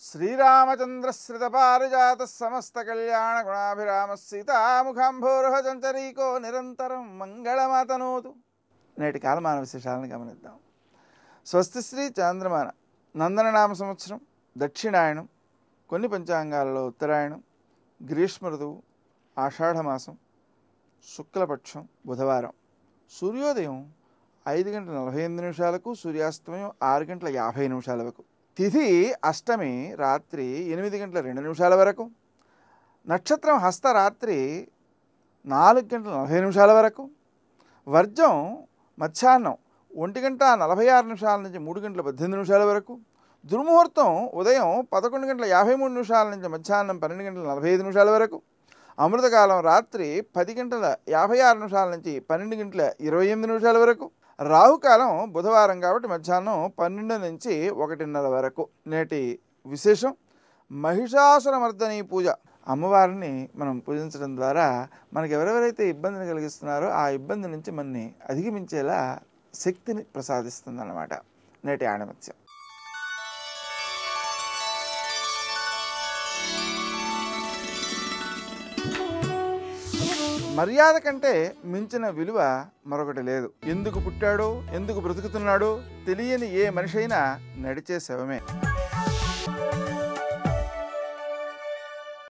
శ్రీరామచంద్రశ్రితపారిజాత సమస్త కళ్యాణ గుణాభిరామ సీతాముఖాంభోరుహ చంచరీకో నిరంతరం మంగళమాతనోతు. నేటి కాలమాన విశేషాలను గమనిద్దాం. స్వస్తి శ్రీ చాంద్రమాన నందననామ సంవత్సరం, దక్షిణాయనం, కొన్ని పంచాంగాలలో ఉత్తరాయణం, గ్రీష్మ ఋతువు, ఆషాఢమాసం, శుక్లపక్షం, బుధవారం. సూర్యోదయం 5:48, సూర్యాస్తమయం 6:50 వరకు. తిథి అష్టమి రాత్రి 8:02 వరకు. నక్షత్రం హస్త రాత్రి 4:40 వరకు. వర్జం మధ్యాహ్నం 1:46 నుంచి 3:18 వరకు. దుర్ముహూర్తం ఉదయం 11:53 నుంచి మధ్యాహ్నం 12:45 వరకు. అమృతకాలం రాత్రి 10:56 నుంచి 12:28 వరకు. రాహుకాలం బుధవారం కాబట్టి మధ్యాహ్నం 12 నుంచి 1:30 వరకు. నేటి విశేషం మహిషాసురమర్దిని పూజ. అమ్మవారిని మనం పూజించడం ద్వారా మనకు ఎవరెవరైతే ఇబ్బందిని కలిగిస్తున్నారో ఆ ఇబ్బంది నుంచి మనని అధిగమించేలా శక్తిని ప్రసాదిస్తుందన్నమాట. నేటి ఆణిమత్యం. మర్యాద కంటే మించిన విలువ మరొకటి లేదు. ఎందుకు పుట్టాడో, ఎందుకు బ్రతుకుతున్నాడో తెలియని ఏ మనిషి అయినా నడిచే శవమే.